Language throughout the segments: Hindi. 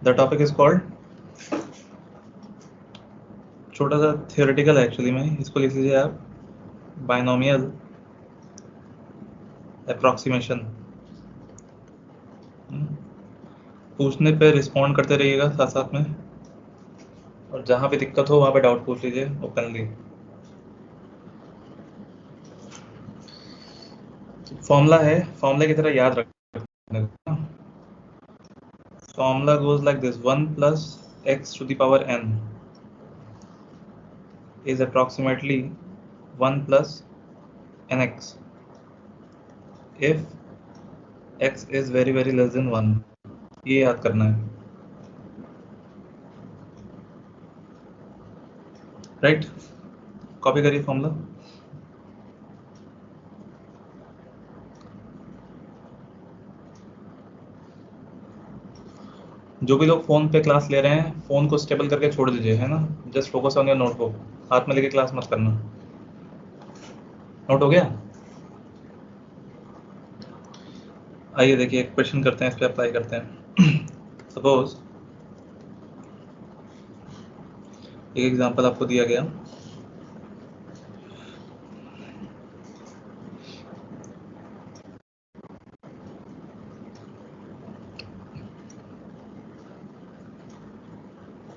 द टॉपिक इज कॉल्ड, छोटा सा थियोरेटिकल एक्चुअली में, इसको लिख लीजिए आप, बाइनोमियल अप्रॉक्सीमेशन। पूछने पे रिस्पॉन्ड करते रहिएगा साथ साथ में, और जहां पे दिक्कत हो वहां पे डाउट पूछ लीजिए ओपनली। फॉर्मूला है, फॉर्मूले की तरह याद रखना। Formula goes like this, 1 plus x to the power n is approximately 1 plus nx if x is very very less than 1। ये याद करना है, राइट? कॉपी करिए फॉर्मूला। जो भी लोग फोन पे क्लास ले रहे हैं, फोन को स्टेबल करके छोड़ दीजिए, है ना? Just focus on your notebook, हाथ में लेके क्लास मत करना। नोट हो गया? आइए देखिए, एक क्वेश्चन करते हैं, इस पे अप्लाई करते हैं। सपोज एक एग्जांपल आपको दिया गया,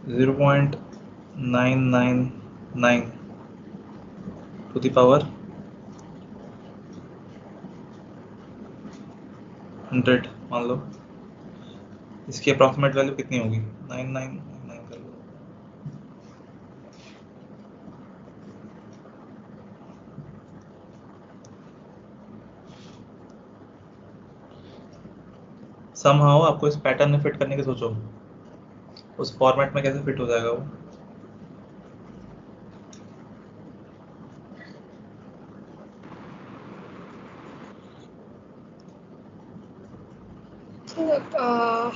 (0.999 to the power 100) मान लो। इसकी अप्रॉक्सीमेट वैल्यू कितनी होगी? 9999 कर लो। समहाउ आपको इस पैटर्न में फिट करने की सोचो, उस फॉर्मेट में कैसे फिट हो जाएगा वो?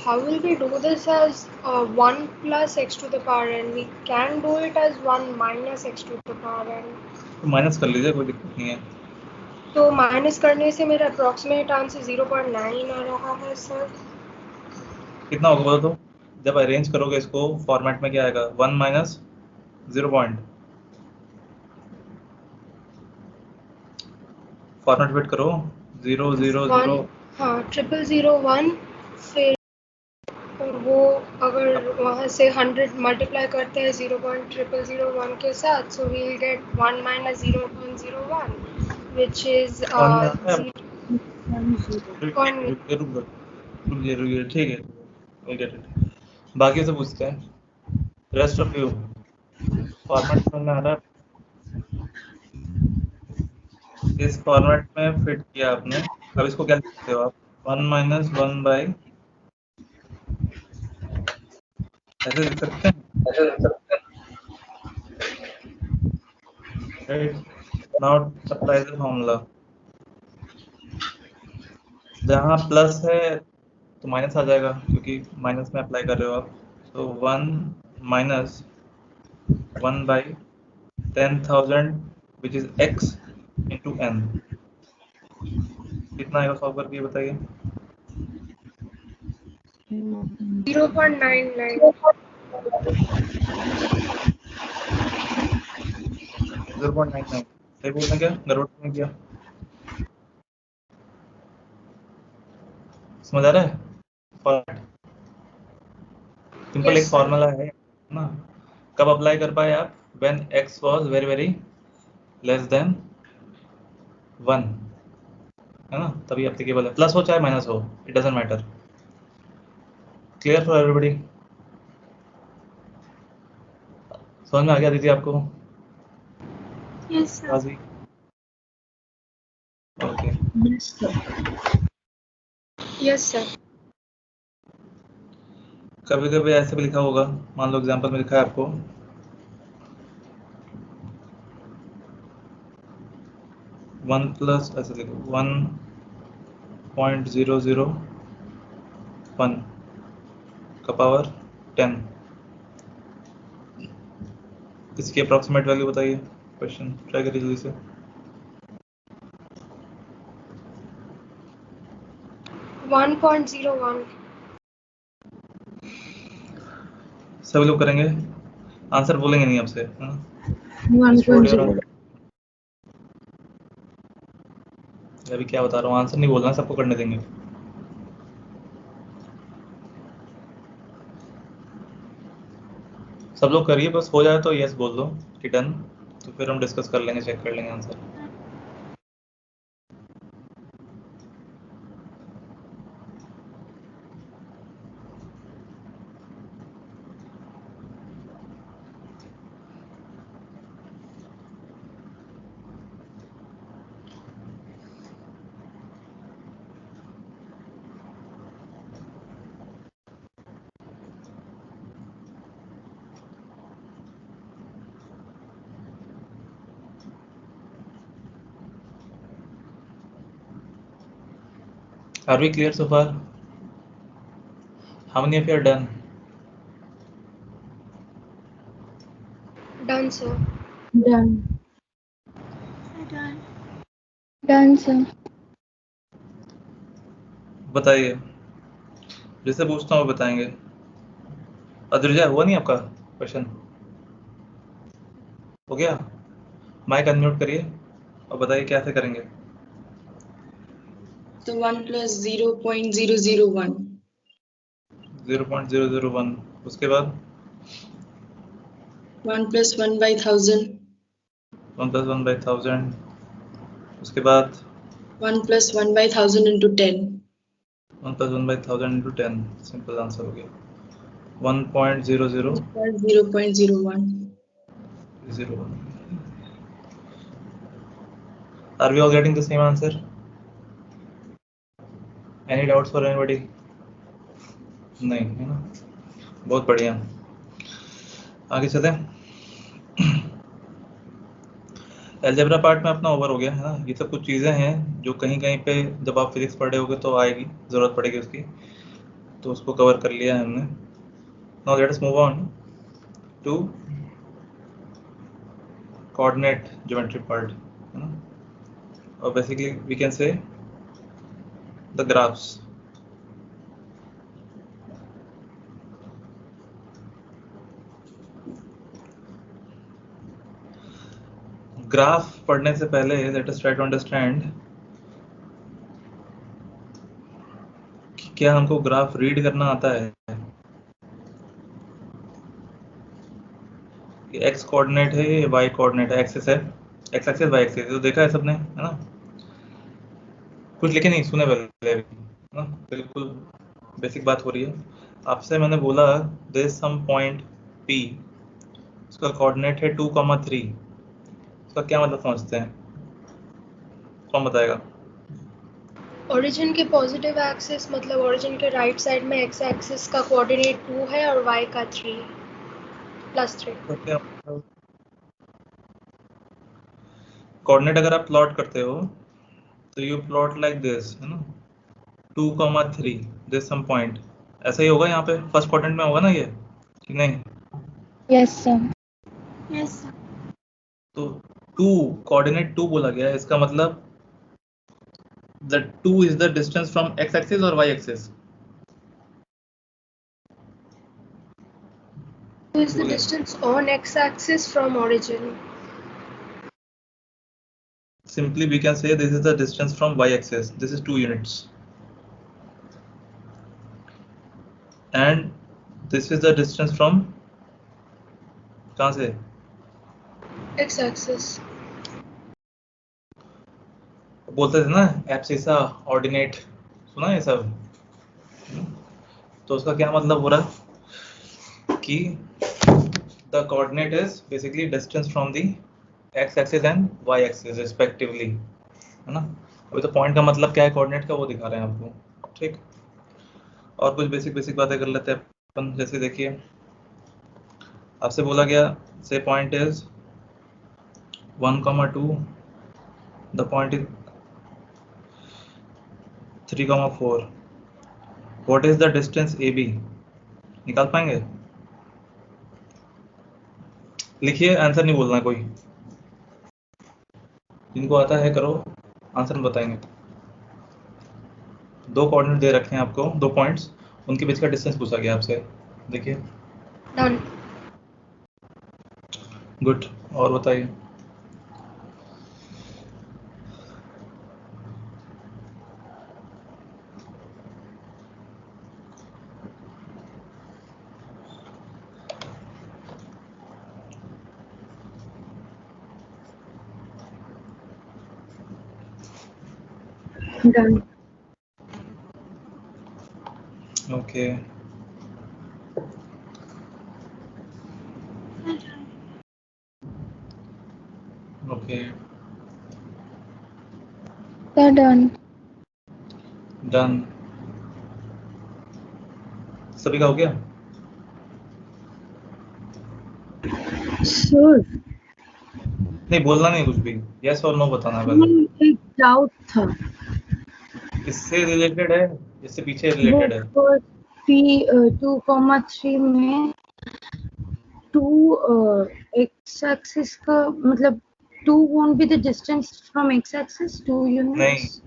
How will we do this as 1 plus x to the power n? We can do it as 1 minus x to the power n. तो माइनस कर लीजिए, कोई दिक्कत नहीं है। तो माइनस करने से मेरा अप्रॉक्सीमेट आंसर 0.9 आ रहा है सर। कितना होगा बोलो तो? जब अरेंज करोगे इसको फॉर्मेट में क्या आएगा? 1 माइनस 0 पॉइंट, फॉर्मेट फिट करो 0 0 0। हाँ, 0001, फिर और वो अगर वहाँ से 100 मल्टीप्लाई करते हैं 0.0001 के साथ, so we will get 1 minus 0.01 which is रुकिए, ठीक है, we'll get it। बाकी से पूछते हैं, रेस्ट ऑफ यू फॉर्मेट समझ में आ रहा है? इस फॉर्मेट में फिट किया आपने, अब इसको क्या लिखते हो आप? 1 minus 1 by, ऐसे लिख सकते हैं, right? Now apply the formula. जहाँ प्लस है तो माइनस आ जाएगा, क्योंकि माइनस में अप्लाई कर रहे हो आप। तो 1 minus 1 by 10,000 which is x into n। कितना आएगा सॉल्व करके बताइए? 0.99। 0.99 सही बोलते क्या? गड़बड़ नहीं किया? समझ आ रहा है? सिंपल एक फॉर्मूला है ना, कब अप्लाई कर पाए आप? When x was very very less than 1, है ना, तभी एप्लीकेबल है। प्लस हो चाहे माइनस हो, it doesn't matter. Clear for everybody? समझ में आ गया दीदी आपको? Yes sir. Okay, yes sir. कभी कभी ऐसे भी लिखा होगा, मान लो एग्जांपल में लिखा है आपको 1 प्लस, ऐसे लिखो 1.001 का पावर 10। इसकी अप्रॉक्सीमेट वैल्यू बताइए, क्वेश्चन ट्राई करिए जल्दी से। 1.01। सभी लोग करेंगे, आंसर बोलेंगे नहीं आपसे, है ना? 1.0 अभी क्या बता रहा हूँ, आंसर नहीं बोलना, सबको करने देंगे। सब लोग करिए, बस हो जाए तो यस बोल दो कि डन, तो फिर हम डिस्कस कर लेंगे, चेक कर लेंगे answer. Are we clear so far? How many of you are done? Done, sir. Done. Done, sir. बताइए, जैसे पूछता हूँ बताएंगे। अद्रिजा हुआ नहीं आपका क्वेश्चन? हो गया? माइक अनम्यूट करिए और बताइए कैसे करेंगे। So 1 plus 0.001. 0.001, उसके बाद 1 plus 1 by 1000. 1 plus 1 by 1000, उसके बाद 1 plus 1 by 1000 into 10. 1 plus 1 by 1000 into 10, simple answer हो गया 1.0001. 0.01. Are we all getting the same answer? Any doubts for anybody? नहीं, है ना? बहुत बढ़िया, आगे चलें। अलजेब्रा पार्ट में अपना ओवर हो गया, है ना? ये सब कुछ चीज़ें हैं जो कहीं कहीं पे जब आप फिजिक्स पढ़े होगे तो आएगी, ज़रूरत पड़ेगी उसकी, तो उसको कवर कर लिया है हमने। Now let us move on to coordinate geometry part, है ना? और basically we can say the graphs. Graph पढ़ने से पहले let us try to understand कि क्या हमको ग्राफ रीड करना आता है। एक्स कोऑर्डिनेट है, ये वाई कोऑर्डिनेट है, एक्सिस है, एक्स एक्सिस वाई एक्सिस, तो देखा है सबने, है ना? कुछ लिखे नहीं, सुने पहले, है ना? बिल्कुल बेसिक बात हो रही है आपसे। मैंने बोला there is some point P, उसका कोऑर्डिनेट है 2,3, उसका क्या मतलब समझते हैं? कौन बताएगा? ओरिजिन के पॉजिटिव एक्सिस मतलब ओरिजिन के राइट साइड में एक्स एक्सिस का कोऑर्डिनेट 2 है और वाई का 3 प्लस 3। कोऑर्डिनेट अगर आप प्लॉट करते हो तो यू प्लॉट लाइक दिस, है ना? 2,3, देयर सम पॉइंट, ऐसा ही होगा यहाँ पे फर्स्ट क्वाड्रेंट में होगा ना ये, कि नहीं? Yes, sir. Yes, sir. तो 2 कोऑर्डिनेट 2 बोला गया है, इसका मतलब the 2 is the distance from x axis or y axis? What is the distance on x axis from origin? Simply we can say this is the distance from y axis, this is 2 units, and this is the distance from कहाँ से? X axis. बोलते थे ना एब्सिसा ऑर्डिनेट, सुना है सब? तो उसका क्या मतलब हो रहा कि the coordinate is basically distance from the x axis and y axis respectively, है ना? अभी तो पॉइंट का मतलब क्या है कोऑर्डिनेट का वो दिखा रहे हैं आपको, ठीक? और कुछ बेसिक बातें कर लेते हैं अपन। जैसे देखिए आपसे बोला गया से point is 1,2, the point is 3,4, what is the distance AB? निकाल पाएंगे? लिखिए, आंसर नहीं बोलना कोई, जिनको आता है करो, आंसर में बताएंगे। दो कोऑर्डिनेट दे रखे हैं आपको, 2 पॉइंट्स, उनके बीच का डिस्टेंस पूछा गया आपसे। देखिए Done. गुड, और बताइए। Done. Okay, okay, Sir, done. Done. सभी का हो गया? Sir, नहीं, बोलना नहीं कुछ भी, यस और नो बताना है पहले। नहीं, एक डाउट था। इससे रिलेटेड है, इससे पीछे वो रिलेटेड है। फर्स्ट 2,3 में 2 x axis का मतलब 2 won't be the distance from x axis 2 units.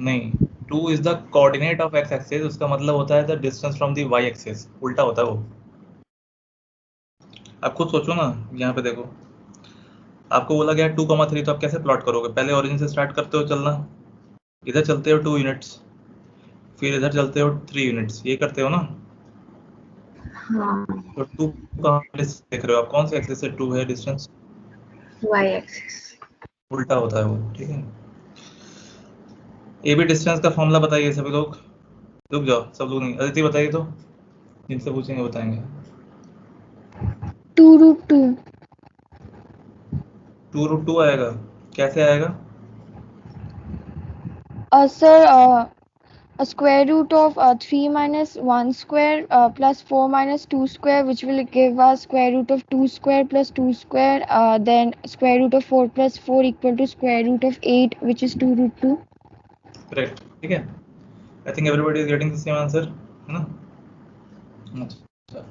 नहीं, 2 is the coordinate of X axis, उसका मतलब होता है the distance from the Y axis, उल्टा होता है वो। आप खुद सोचो ना, यहाँ पे देखो, आपको बोला गया 2,3, तो आप कैसे प्लॉट करोगे? पहले ओरिजिन से स्टार्ट करते हो चलना, इधर चलते हो 2 यूनिट्स, फिर इधर चलते हो 3 यूनिट्स, ये करते हो ना। हाँ, तो 2 कहाँ देख रहे हो आप, कौन से एक्सिस से 2 है डिस्टेंस? y axis. उल्टा होता है वो, ठीक है। ए बी डिस्टेंस का फॉर्मूला बताइए सभी लोग। रुक जाओ, सब लोग नहीं, अदिति बताइए तो, जिनसे पूछेंगे बताएंगे। 2√2. 2√2 आएगा, कैसे आएगा? Sir, a square root of 3 minus 1 square plus 4 minus 2 square, which will give us square root of 2 square plus 2 square, then square root of 4 plus 4 equal to square root of 8, which is 2√2. Correct, ठीक है। I think everybody is getting the same answer, है ना? अच्छा,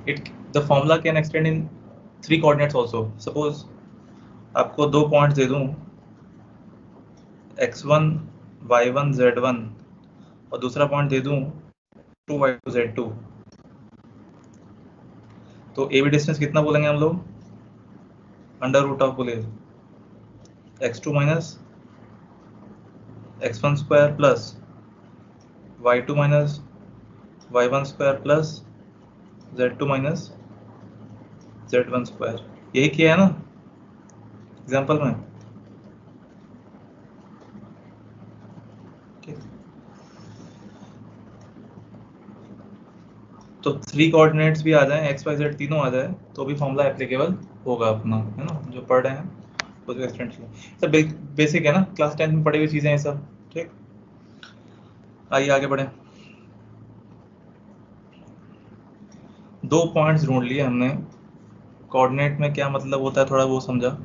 it the formula can extend in 3 coordinates also. Suppose आपको 2 पॉइंट्स दे दूं, x1 y1 z1, और दूसरा पॉइंट दे दूं 2y2 z2, तो ए बी डिस्टेंस कितना बोलेंगे हम लोग? अंडर रूट ऑफ बोले x2 minus x1 square plus y2 minus y1 square plus z2 minus z1 square. यही किया है ना एग्जाम्पल में? ठीक। तो 3 कोऑर्डिनेट्स भी आ जाएं, x y z तीनों आ जाए, तो भी फॉर्मूला एप्लीकेबल होगा अपना, है ना, जो पढ़ रहे हैं उसको एक्सटेंड किया। सब बेसिक है ना, क्लास 10 में पढ़ी हुई चीजें हैं सब, ठीक। आइए आगे बढ़े। 2 पॉइंट्स ढूंढ लिए हमने, कोऑर्डिनेट में क्या मतलब होता है थोड़ा वो समझा।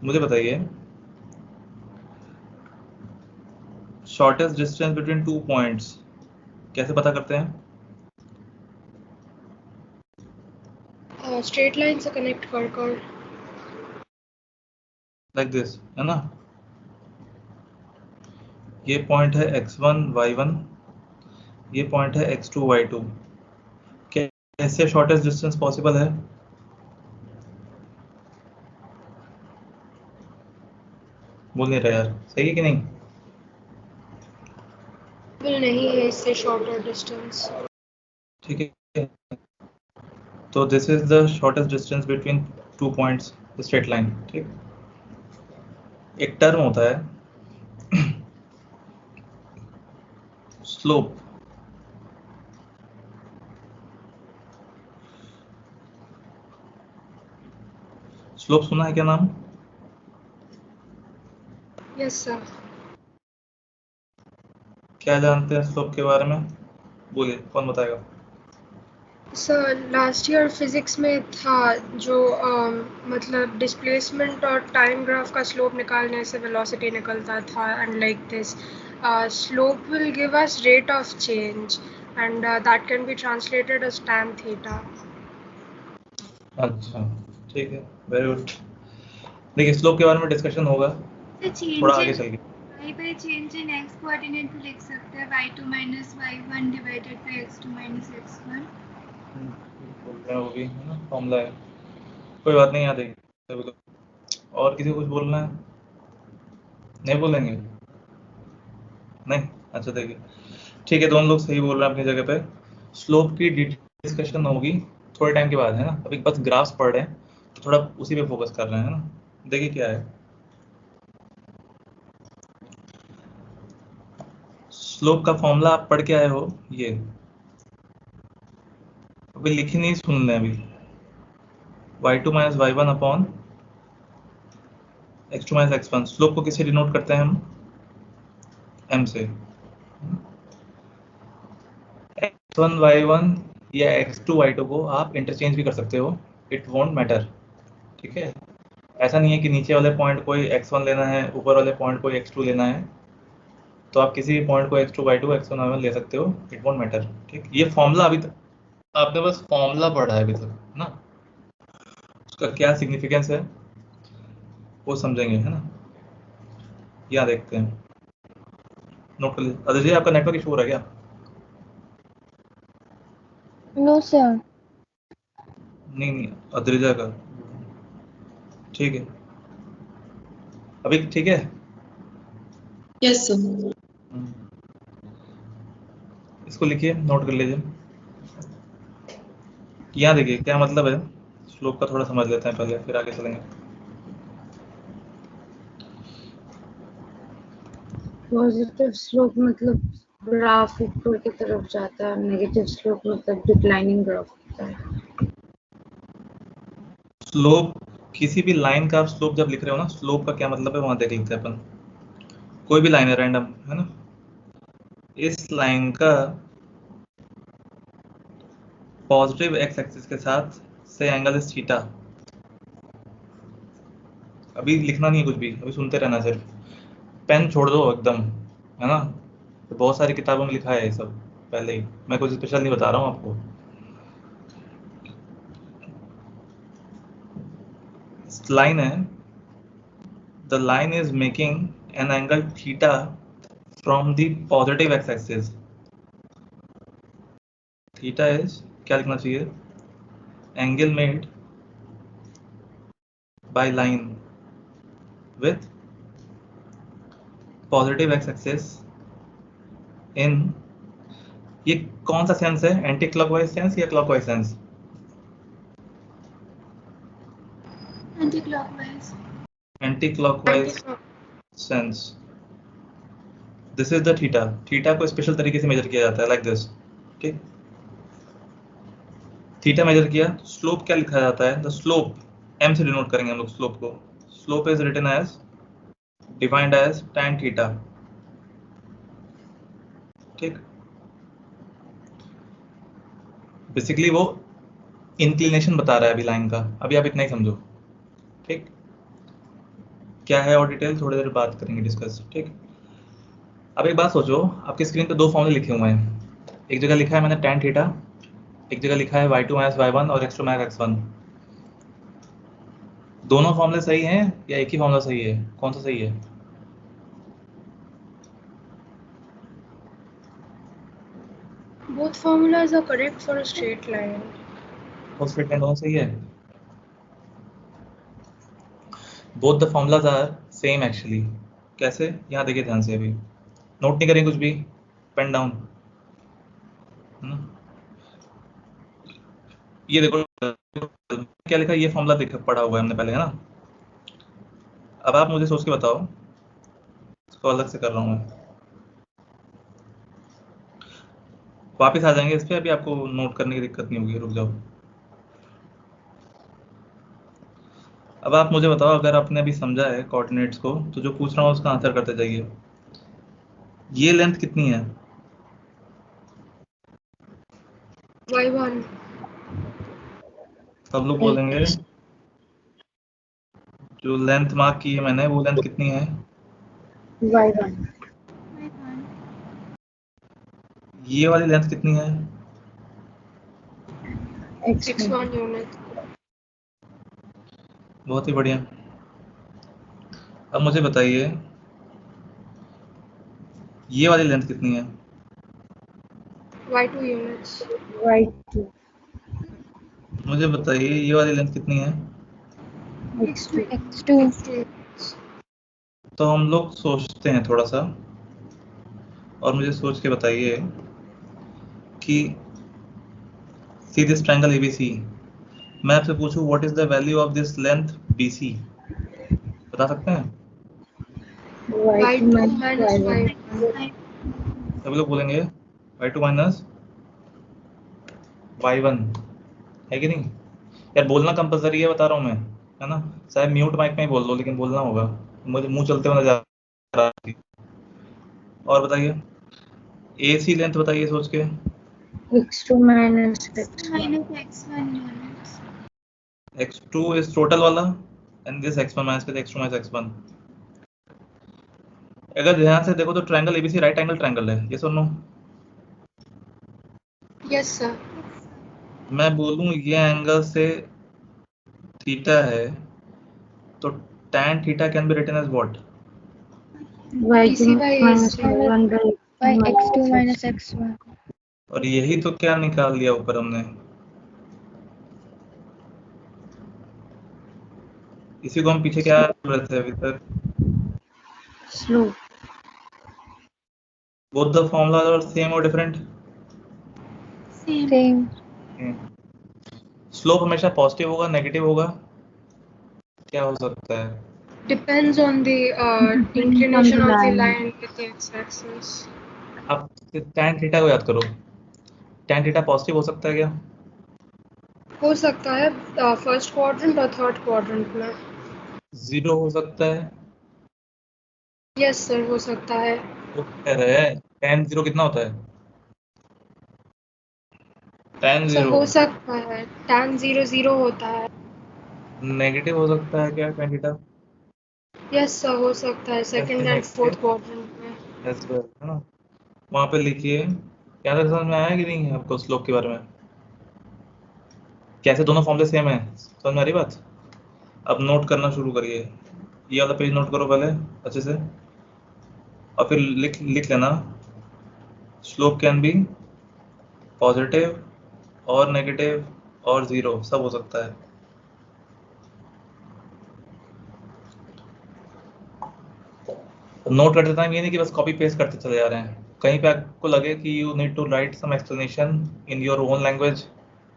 मुझे बताइए, शॉर्टेस्ट डिस्टेंस बिटवीन 2 पॉइंट्स कैसे पता करते हैं? स्ट्रेट लाइन से कनेक्ट कर लाइक दिस, है ना। ये पॉइंट है x1 y1, ये पॉइंट है x2 y2। कैसे शॉर्टेस्ट डिस्टेंस पॉसिबल है? बोल नहीं रहे यार, सही है कि नहीं? नहीं है इससे शॉर्टर डिस्टेंस। ठीक है, तो this is the shortest distance between 2 points, straight line, ठीक। एक टर्म होता है स्लोप। स्लोप सुना है क्या नाम? Yes sir. क्या जानते हैं स्लोप के बारे में? बोलिए, कौन बताएगा? सर लास्ट ईयर फिजिक्स में था जो मतलब डिस्प्लेसमेंट और टाइम ग्राफ का स्लोप निकालने से वेलोसिटी निकलता था, and like this slope will give us rate of change and that can be translated as tan theta. अच्छा, ठीक है, वेरी गुड। देखिए, स्लोप के बारे में डिस्कशन होगा थोड़ा आगे चल के। y by change in x coordinate भी लिख सकते हैं y2 minus y1 divided by x2 minus x1। लिख रहे हैं वो भी है ना, फॉर्मूला है, कोई बात नहीं, यहाँ देखिए। और किसी को कुछ बोलना है? नहीं बोलेंगे? नहीं, अच्छा देखिए, ठीक है, दोनों लोग सही बोल रहे हैं अपनी जगह पे। स्लोप की डिस्कशन होगी थोड़े टाइम के बाद, है ना। अभी बस ग्राफ्स पढ़ रहे हैं तो थोड़ा उसी पे फोकस कर रहे हैं, है ना। देखिए क्या है, स्लोप का फॉर्मूला आप पढ़ के आए हो, ये अभी लिखी नहीं, सुन लें अभी। y2 minus y1 upon x2 minus x1। Slope को किससे डिनोट करते हैं हम? m से। x1 y1 या x2 y2 को आप इंटरचेंज भी कर सकते हो, इट वोंट मैटर, ठीक है। ऐसा नहीं है कि नीचे वाले पॉइंट कोई x1 लेना है, ऊपर वाले पॉइंट कोई x2 लेना है, तो आप किसी भी पॉइंट को x2 y2 x1 y1 ले सकते हो, इट वोंट मैटर, ठीक। ये फॉर्मूला अभी तक आपने बस फॉर्मूला पढ़ा है अभी तक, है ना। उसका क्या सिग्निफिकेंस है वो समझेंगे, है ना। यहाँ देखते हैं, नोट कर लीजिए। अदिति, आपका नेटवर्क इशू हो रहा है क्या? No sir. नहीं, अद्रिजा का, ठीक है, अभी ठीक है। Yes, sir. इसको लिखिए, नोट कर लीजिए। यहाँ देखिए क्या मतलब है, स्लोप का थोड़ा समझ लेते हैं पहले, फिर आगे चलेंगे। पॉजिटिव स्लोप मतलब ग्राफ ऊपर की तरफ जाता है, नेगेटिव स्लोप मतलब डिक्लाइनिंग ग्राफ होता है। स्लोप, किसी भी लाइन का स्लोप जब लिख रहे हो ना, स्लोप का क्या मतलब है वहां देख लेते हैं अपन। कोई भी लाइन है रैंडम, है ना, इस लाइन का पॉजिटिव एक्स एक्सिस के साथ से एंगल इज थीटा। अभी लिखना नहीं है कुछ भी, अभी सुनते रहना, सिर्फ पेन छोड़ दो एकदम, है ना। तो बहुत सारी किताबों में लिखा है ये सब पहले ही, मैं कुछ स्पेशल नहीं बता रहा हूँ आपको। लाइन है, the line is making an angle theta from the positive x axis. Theta is, क्या लिखना चाहिए, angle made by line with positive x axis इन, ये कौन सा सेंस है, एंटी क्लॉकवाइज सेंस या clockwise sense? Anti clockwise. Anti clockwise sense. This is the theta. Theta को स्पेशल तरीके से मेजर किया जाता है, लाइक दिस, ठीक। थीटा मेजर किया, स्लोप क्या लिखा जाता है, द स्लोप, m से डिनोट करेंगे हम लोग स्लोप को। Slope is written as, defined as tan theta, ठीक। बेसिकली वो इंक्लिनेशन बता रहा है अभी लाइन का, अभी आप इतना ही समझो, ठीक। क्या है और डिटेल थोड़ी देर बात करेंगे, डिस्कस, ठीक। अब एक बात सोचो, आपकी स्क्रीन पे दो फॉर्मूले लिखे हुए हैं, एक जगह लिखा है मैंने tan थीटा, एक जगह लिखा है y2 माइनस y1 और x2 माइनस x1। दोनों फॉर्मूले सही हैं या एक ही फॉर्मूला सही है, कौन सा सही है? Both formulas are correct for a straight line. और स्ट्रेट लाइन दोनों सही है। Both the formulas are same actually. कैसे? यहाँ देखिए ध्यान से, अभी नोट नहीं करें कुछ भी, पेन डाउन, है ना। ये देखो क्या लिखा है, ये फॉर्मूला देखा पढ़ा हुआ है हमने पहले, है ना। अब आप मुझे सोच के बताओ, इसको अलग से कर रहा हूँ मैं, वापस आ जाएंगे इस पे, अभी आपको नोट करने की दिक्कत नहीं होगी, रुक जाओ। अब आप मुझे बताओ, अगर आपने अभी समझा है कोऑर्डिनेट्स को, तो जो पूछ रहा हूँ उसका आंसर करते जाइए। ये लेंथ कितनी है? y1 सब लोग बोलेंगे, जो लेंथ मार्क की है मैंने, वो लेंथ कितनी है? y1 ये वाली लेंथ कितनी है? x1 unit. बहुत ही बढ़िया। अब मुझे बताइए, ये वाली लेंथ कितनी है? y2 units. y2 मुझे बताइए ये वाली लेंथ कितनी है? x2 x2 तो हम लोग सोचते हैं थोड़ा सा, और मुझे सोच के बताइए कि सी दिस ट्रायंगल ABC, मैं आपसे पूछूं what is the value of this length BC, बता सकते हैं? y2 y2 minus minus y1 y1 सभी लोग बोलेंगे y2 माइनस y1, है कि नहीं? यार बोलना कंपलसरी है, बता रहा हूँ मैं, है ना? चाहे म्यूट माइक में ही बोल दो, लेकिन बोलना होगा, मुझे मुंह चलते हुए नजर आ रहा है। और बताइए AC लेंथ बताइए सोच के। x2 minus x1 minus x1 units. x2 is total वाला एंड दिस x1 माइनस के x2 माइनस x1। अगर ध्यान से देखो तो triangle ABC right angle triangle है, ये सुनो। yes sir मैं बोलूं ये एंगल से थीटा है, तो tan theta can be written as what? y2 BC by minus AC y1 by x2 minus minus x1 और यही तो क्या निकाल लिया ऊपर हमने, इसी को हम पीछे क्या बोल रहे थे अभी तक? slope both the formula are same और डिफरेंट? Same. स्लोप हमेशा पॉजिटिव होगा नेगेटिव होगा, क्या हो सकता है? depends on the inclination of the line with the x-axis. आप tan थीटा को याद करो, tan थीटा पॉजिटिव हो सकता है क्या? हो सकता है फर्स्ट क्वाड्रेंट और थर्ड क्वाड्रेंट में। जीरो हो सकता है? यस सर हो सकता है। तो कह रहे हैं tan जीरो कितना होता है? tan सर जीरो हो सकता है tan 0 0 होता है। नेगेटिव हो सकता है क्या tan थीटा? यस सर हो सकता है सेकंड एंड फोर्थ क्वाड्रेंट में। एज वेल, है ना? वहाँ पे लिखिए, क्या तक समझ में आया कि नहीं आपको स्लोप के बारे में? कैसे दोनों फॉर्मूले सेम है, समझ में आ रही बात? अब नोट करना शुरू करिए, ये वाला पेज नोट करो पहले अच्छे से, और फिर लिख लेना स्लोप कैन बी पॉजिटिव और नेगेटिव और जीरो, सब हो सकता है। नोट करते टाइम ये नहीं कि बस कॉपी पेस्ट करते चले जा रहे हैं, कहीं पे आपको लगे कि you need to write some explanation in your own language,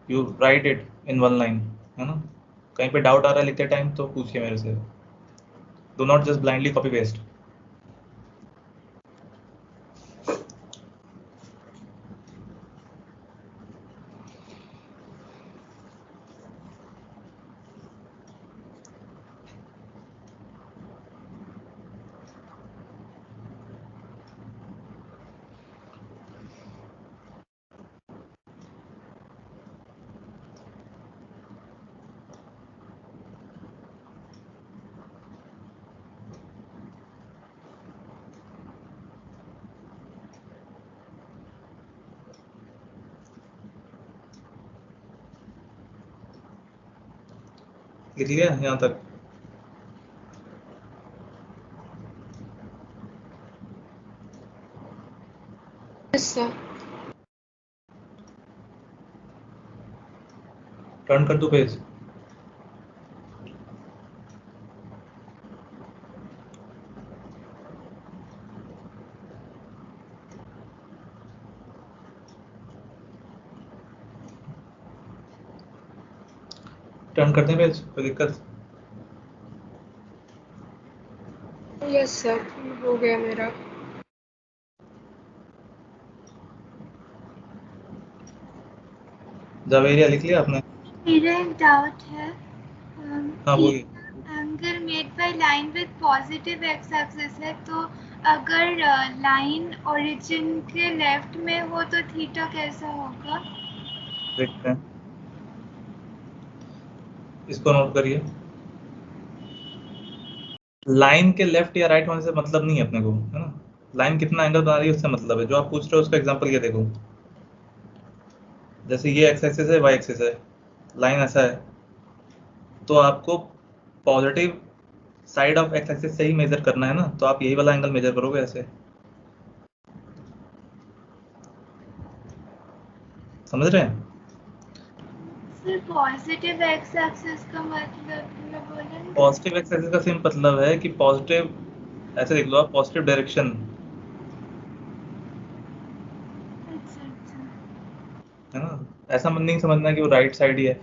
you write it in one line, है ना? कहीं पे डाउट आ रहा है लिखते टाइम तो पूछिए मेरे से, do not just blindly copy paste. लिख लिया यहाँ तक? Yes sir. टर्न कर दो पेज। टर्न कर दें पेज, कोई दिक्कत? यस सर हो गया मेरा। जावेरिया लिख लिया आपने? मेरा एक डाउट है हाँ बोलिए। Angle made by line with positive x axis है, तो अगर लाइन ओरिजिन के लेफ्ट में हो तो थीटा कैसा होगा? देखते हैं, इसको नोट करिए। लाइन के लेफ्ट या राइट होने से मतलब नहीं है अपने को, है ना? लाइन कितना एंगल बना रही है उससे मतलब है। जो आप पूछ रहे हो उसका एग्जांपल ये देखो, जैसे ये एक्स एक्सिस है, वाई एक्सिस है, लाइन ऐसा है, तो आपको positive side of X axis से ही मेजर करना है ना, तो आप यही वाला एंगल मेजर करोगे ऐसे, समझ रहे हैं? फिर पॉजिटिव एक्स एक्सिस का मतलब बोलें? पॉजिटिव एक्स एक्सिस का सेम मतलब है कि पॉजिटिव, ऐसे देख लो आप, पॉजिटिव डायरेक्शन है ना, ऐसा मन नहीं समझना कि वो राइट साइड ही है,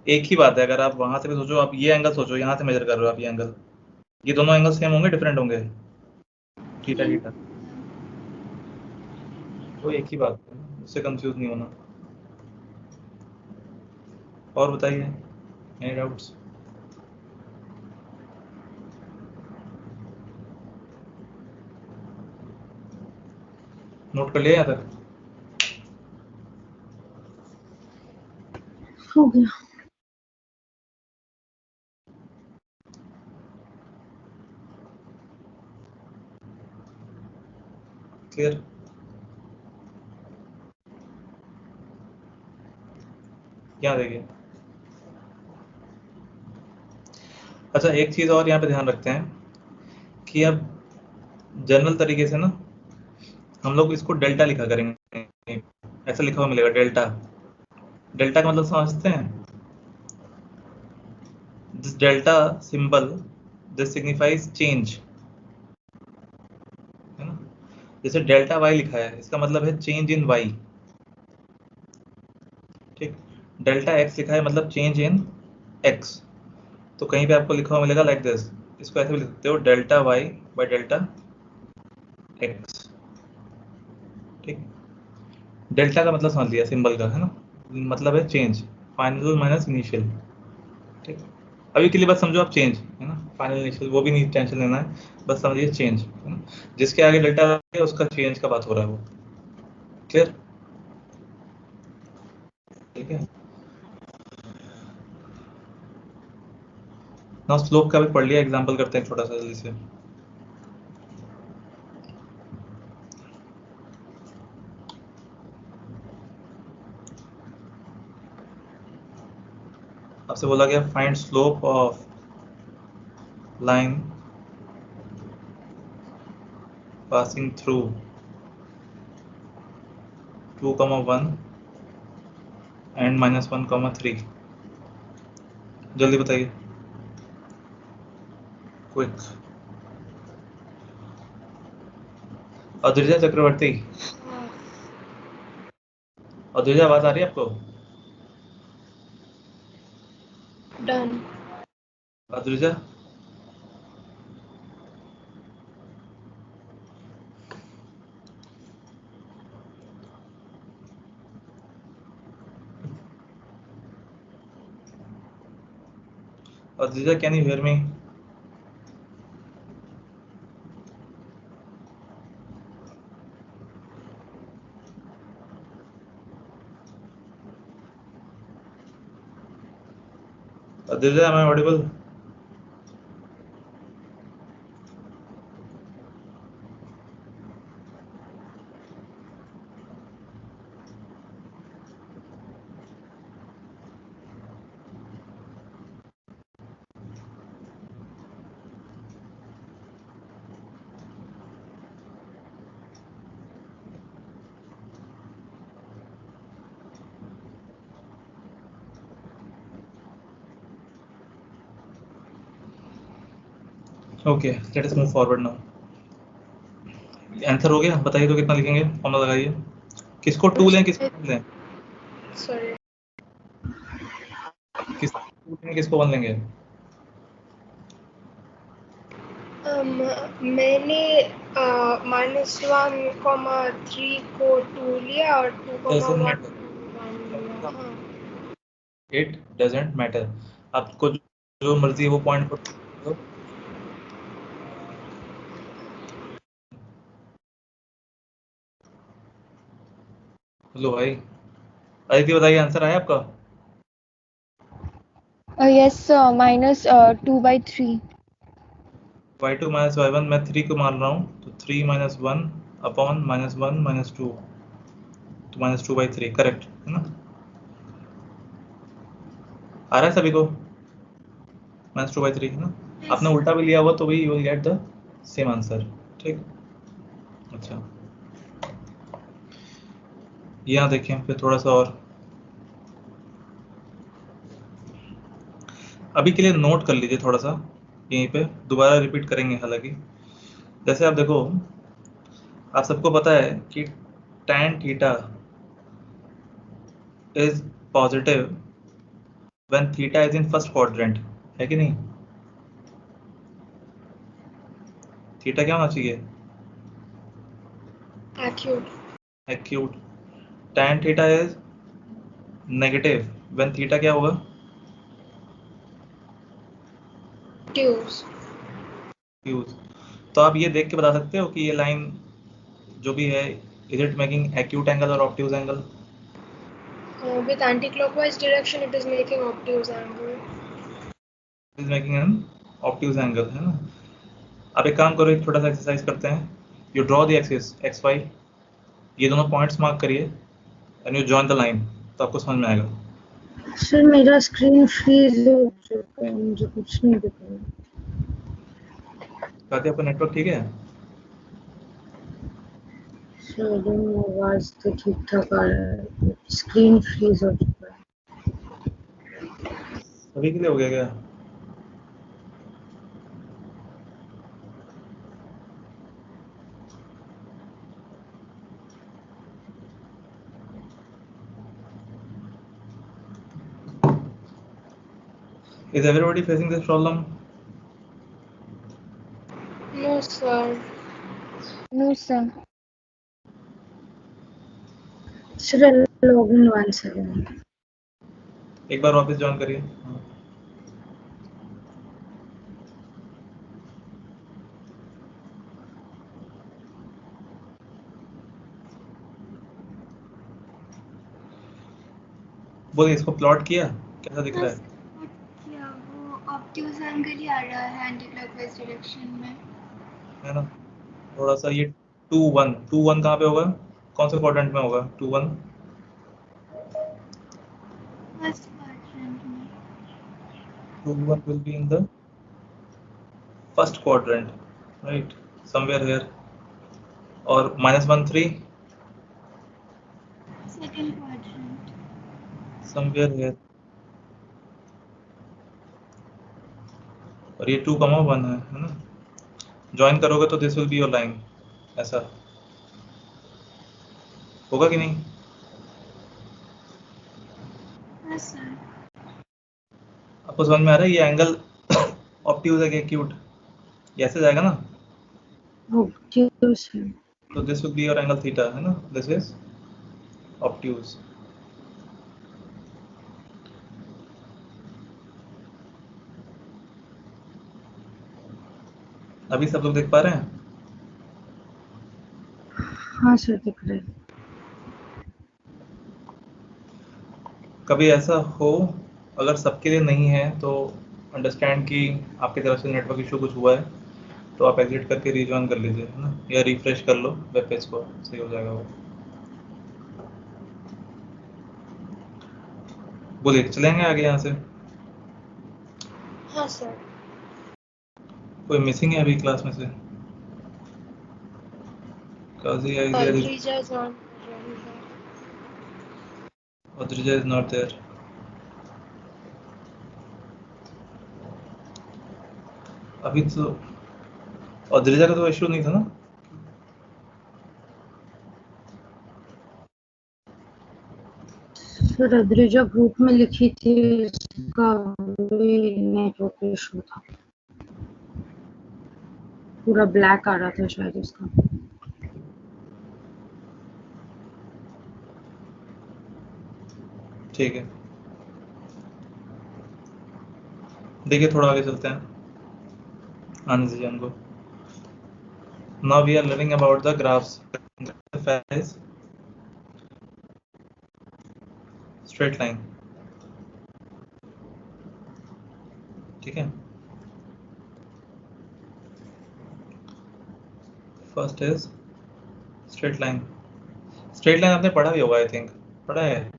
एक ही बात है। अगर आप वहां से भी सोचो, आप ये एंगल सोचो, यहाँ से मेजर कर रहे हो आप ये एंगल, ये दोनों एंगल सेम होंगे डिफरेंट होंगे? थीटा थीटा, तो एक ही बात है, उससे कंफ्यूज नहीं होना। और बताइए, एनी डाउट्स? नोट कर लिया यहाँ तक? हो गया। क्लियर? यहाँ देखिए, अच्छा एक चीज और यहाँ पे ध्यान रखते हैं कि अब जनरल तरीके से ना हम लोग इसको डेल्टा लिखा करेंगे, ऐसा लिखा हुआ मिलेगा डेल्टा। डेल्टा का मतलब समझते हैं? This delta symbol, this signifies change, है ना। जैसे डेल्टा वाई लिखा है, इसका मतलब है चेंज इन वाई, ठीक। डेल्टा एक्स लिखा है मतलब चेंज इन एक्स, तो कहीं पे आपको लिखा हुआ मिलेगा लाइक दिस, इसको ऐसे भी लिख सकते हो, delta Y by delta X, ठीक। डेल्टा का मतलब समझ लिया सिंबल का, है ना, मतलब है चेंज, फाइनल माइनस इनिशियल, ठीक। अभी के लिए बस समझो आप चेंज, है ना, फाइनल इनिशियल वो भी नहीं टेंशन लेना है, बस समझिए चेंज, है ना। जिसके आगे डेल्टा है उसका चेंज का बात हो रहा है वो, क्लियर? ठीक है ना। स्लोप का भी पढ़ लिया, एग्जांपल करते हैं छोटा सा जल्दी से। आपसे बोला गया find slope of line passing through 2,1 and -1,3। जल्दी बताइए, क्विक। अद्रिजा चक्रवर्ती, अद्रिजा आवाज आ रही है आपको? Done. Adrija, Adrija can you hear me? Aditya, am I audible? Okay, late us move forward now. Answer हो गया? बताइए तो कितना लिखेंगे, फॉर्मूला लगाइए। किसको 2 लें, किसको 1 लें? सॉरी, किसको 2 लेंगे, किसको 1 लेंगे? मैंने -1,3 को 2 लिया और 2,1 Doesn't 1 matter. लिया। हाँ, It doesn't matter. आपको जो मर्जी है वो पॉइंट पर लो भाई। अदिति बताइए, आंसर आया आपका? Yes, sir. -2/3. y2 minus y1, मैं 3 को मान रहा हूँ, तो 3 - 1 अपॉन -1 - 2, तो -2/3, करेक्ट है ना? आ रहा है सभी को? -2/3 है ना? आपने उल्टा भी लिया हुआ तो भी you will get the same answer, ठीक। अच्छा, यहाँ देखें फिर थोड़ा सा और, अभी के लिए नोट कर लीजिए थोड़ा सा, यहीं पे दोबारा रिपीट करेंगे। हालांकि जैसे आप देखो, आप सबको पता है कि tan theta is positive when theta is in first quadrant, है कि नहीं? थीटा क्या होना चाहिए? Acute. tan theta is negative when theta क्या होगा? obtuse. एक्यूट। तो आप ये देख के बता सकते हो कि ये लाइन जो भी है, is it making acute angle और obtuse angle? With anti-clockwise direction, it is making obtuse angle. Is making an obtuse angle, है ना? आप एक काम करो, एक छोटा सा एक्सरसाइज करते हैं। You draw the axis X Y, ये दोनों पॉइंट्स मार्क करिए and you join the line, तो आपको समझ में आएगा। सर मेरा स्क्रीन फ्रीज हो चुका है, मुझे कुछ नहीं दिख रहा। कहते आपका नेटवर्क ठीक है? सर आवाज तो ठीक ठाक आ रहा है, स्क्रीन फ्रीज हो चुका है। सभी के लिए हो गया क्या? Is everybody facing this problem? No, sir. No, sir. Sir log in 1 second. एक बार वापस ज्वाइन करिए। बोलिए, इसको प्लॉट किया, कैसा दिख रहा है? क्या वो ऑब्ट्यूज एंगल ही आ रहा है एंटी क्लॉकवाइज डायरेक्शन में, है ना? थोड़ा सा ये 2 1 2 1 कहाँ पे होगा? कौन से क्वाड्रेंट में होगा 2 1? फर्स्ट क्वाड्रेंट में। 2 1 will be in the first quadrant, right? Somewhere here. और -1 3 सेकंड क्वाड्रेंट। somewhere here. और ये 2 1 है ना? ज्वाइन करोगे तो this will be your line, ऐसा होगा कि नहीं? Yes sir. आपको समझ में आ रहा है ये एंगल ऑब्ट्यूज है कि एक्यूट? ये ऐसे जाएगा ना, ऑब्ट्यूज है। तो this will be your angle theta, है ना? This is obtuse. अभी सब लोग देख पा रहे हैं? हाँ सर दिख रहा है। कभी ऐसा हो, अगर सबके लिए नहीं है तो अंडरस्टैंड कि आपकी तरफ से नेटवर्क इशू कुछ हुआ है, तो आप एग्जिट करके रीजॉइन कर लीजिए, है ना? या रिफ्रेश कर लो वेब पेज को, सही हो जाएगा वो। बोलिए, चलेंगे आगे यहाँ से? हाँ सर। कोई मिसिंग है अभी क्लास में से? काजी is there? Adrija is not really here. Adrija is not there. अभी तो अद्रिजा का तो इशू नहीं था ना? सर अद्रिजा ग्रुप में लिखी थी, इसका नेटवर्क इशू था, पूरा ब्लैक आ रहा था शायद उसका। ठीक है, देखिए थोड़ा आगे चलते हैं, आने दीजिए हमको। Now we are learning about the graphs. Graph is straight line, ठीक है? First is straight line. Straight line आपने पढ़ा भी होगा, आई थिंक पढ़ा है।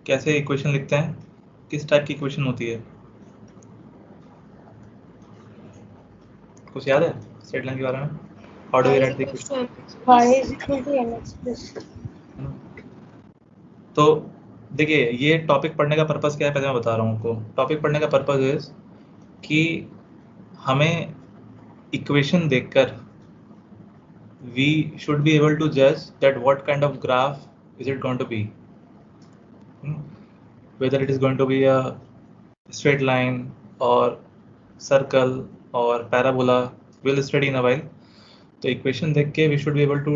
कैसे इक्वेशन लिखते हैं, किस टाइप की इक्वेशन होती है, कुछ याद है स्ट्रेट लाइन के बारे में? How do we write the equation? y is equal to mx plus। तो देखिए ये टॉपिक पढ़ने का पर्पस क्या है पहले मैं बता रहा हूँ आपको। टॉपिक पढ़ने का पर्पस इज कि हमें इक्वेशन देखकर we should be able to judge that what kind of graph is it going to be. Whether it is going to be a straight line or circle or parabola, we'll study in a while. तो इक्वेशन देख के we should be able to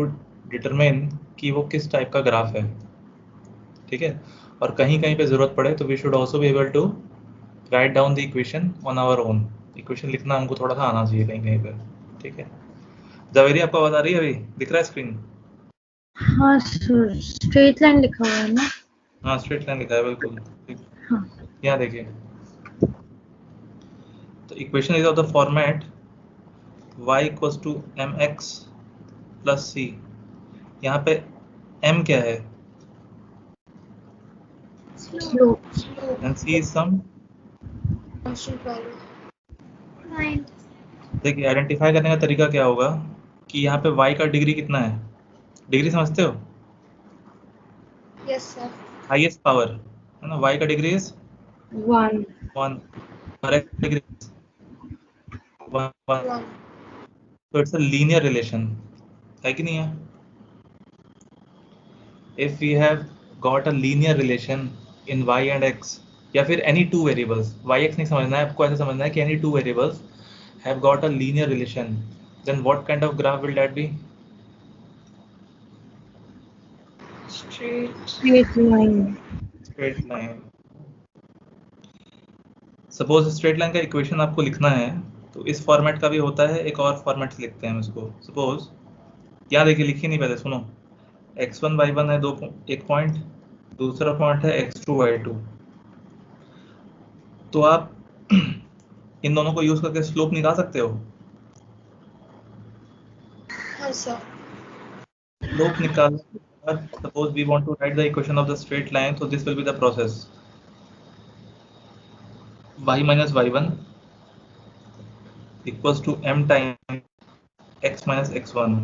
determine कि वो किस टाइप का ग्राफ है, ठीक है। और कहीं कहीं पे जरूरत पड़े तो we should also be able to write down the equation on our own. Equation लिखना हमको थोड़ा सा आना चाहिए कहीं कहीं पे, ठीक है। जवेरी आपको आवाज आ रही है? अभी दिख रहा है स्क्रीन? हाँ सर, स्ट्रेट लाइन लिखा हुआ है ना? हाँ स्ट्रेट लाइन लिखा है बिल्कुल, ठीक। हाँ। यहाँ देखिए, तो equation is of the format y equals to mx plus c। यहाँ पे m क्या है slope. And c is some. Constant value. देखिए आइडेंटिफाई करने का तरीका क्या होगा कि यहाँ पे y का डिग्री कितना है, डिग्री समझते हो? Yes sir. हाईएस्ट पावर है ना, y का डिग्री इज 1 और x का डिग्री 1। 1 तो इट्स अ लीनियर रिलेशन, है कि नहीं है? If we have got a linear relation in y and x, या फिर any two variables, y x नहीं समझना है आपको, ऐसे समझना है कि any two variables have got a linear relation, then what kind of graph will that be? Straight line. Straight line. Suppose straight line का इक्वेशन आपको लिखना है तो इस फॉर्मेट का भी होता है, एक और फॉर्मेट से लिखते हैं हम इसको। सपोज यहाँ देखिए, लिखिए नहीं पहले, सुनो। x1 y1 है एक पॉइंट, दूसरा पॉइंट है x2 y2। तो आप इन दोनों को यूज करके स्लोप निकाल सकते हो। हाँ सर। स्लोप निकालने के बाद suppose we want to write the equation of the straight line, so this will be the process y minus y1 equals to m times x minus x1।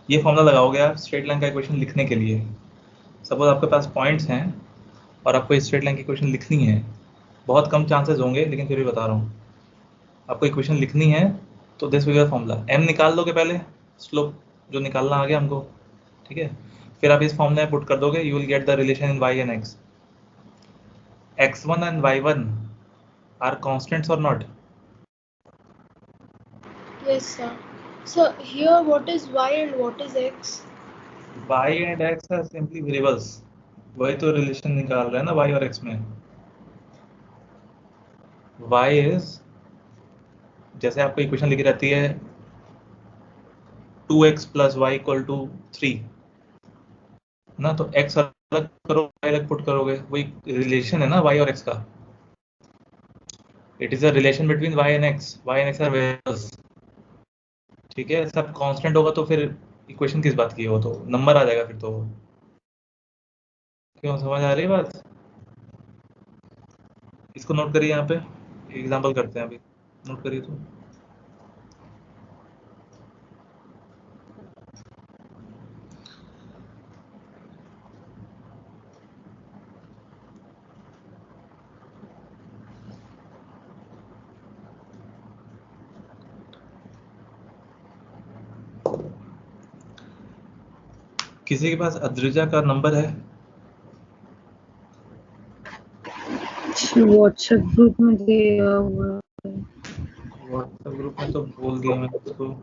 ये फॉर्मूला लगाओगे आप स्ट्रेट लाइन का इक्वेशन लिखने के लिए। सपोज आपके पास पॉइंट्स हैं और आपको स्ट्रेट लाइन की इक्वेशन लिखनी है, बहुत कम चांसेस होंगे लेकिन फिर भी बता रहा हूँ, आपको इक्वेशन लिखनी है तो this will be the formula. m निकाल दोगे पहले, स्लोप जो निकालना आ गया हमको, ठीक है। फिर आप इस फॉर्मूले में पुट कर दोगे, you will get the relation in y and x। x1 and y1 are constants or not? Yes sir. So here what is y and what is x? y and x are simply variables, वही तो रिलेशन निकाल रहे हैं ना y और x में। y is, जैसे आपको इक्वेशन लिखी रहती है 2x plus Y equal to 3 ना, तो x अलग करो y अलग पुट करोगे, वही रिलेशन है ना y और x का। It is a relation between y and x are variables, ठीक है। सब कांस्टेंट होगा तो फिर इक्वेशन किस बात की है, वो तो नंबर आ जाएगा फिर तो। क्यों, समझ आ रही है बात? इसको नोट करिए, यहाँ पे एग्जांपल करते हैं अभी, नोट करिए तो। किसी के पास अद्रिजा का नंबर है? व्हाट्सएप ग्रुप में दिया हुआ है। व्हाट्सएप ग्रुप में तो बोल दिया मैंने उसको।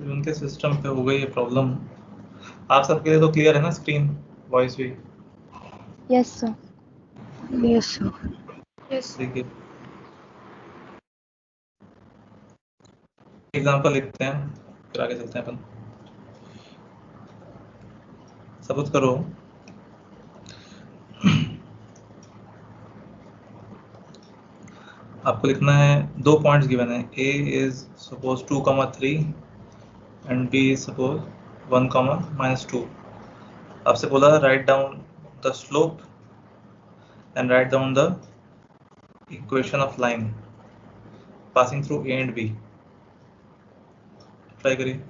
उनके सिस्टम पे हो गई ये प्रॉब्लम, आप सबके लिए तो क्लियर है ना स्क्रीन, वॉइस भी? Yes, sir. Yes sir. Yes देखिए एग्जांपल लिखते हैं फिर आगे चलते हैं अपन। सबूत करो। आपको लिखना है, दो पॉइंट्स गिवन है, a is suppose 2,3 and b is suppose 1,-2। आपसे बोला write down the slope and write down the equation of line passing through a and b। Try करिए।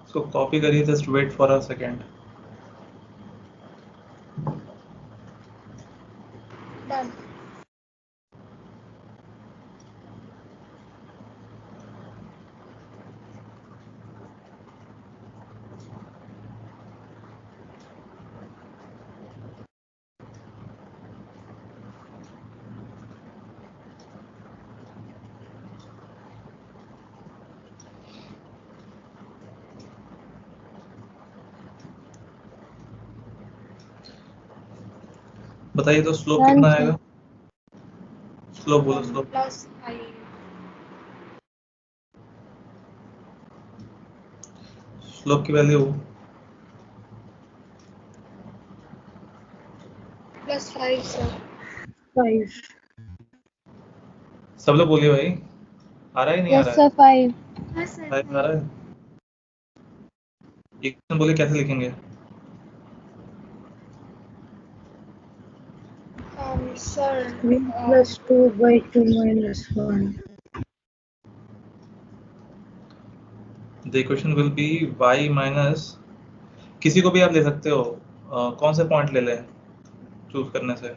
इसको कॉपी करिए, just wait for a second. Done. बताइए तो स्लोप Done, कितना sir. आएगा? स्लोप बोलो, स्लोप। +5 स्लोप की वैल्यू +5 सर। 5 सब लोग बोलिए भाई, आ रहा है नहीं आ Yes, रहा sir. 5. हाँ सर। है? आ रहा है। इक्वेशन बोलिए कैसे लिखेंगे? Sir 3 + 2/2 - 1 the equation will be y minus, किसी को भी आप ले सकते हो, कौन से पॉइंट ले लें चूज करने से?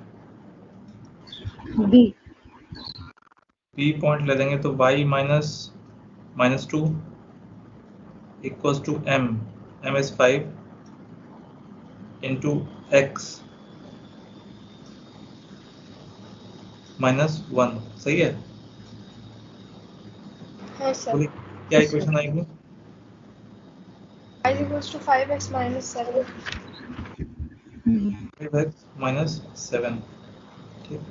b b पॉइंट ले लेंगे तो y minus -2 equals to m is 5 into x -1। सही है? हाँ सर। बोलिए क्या इक्वेशन आएगी? y = 5x - 7। 5x - 7। ठीक।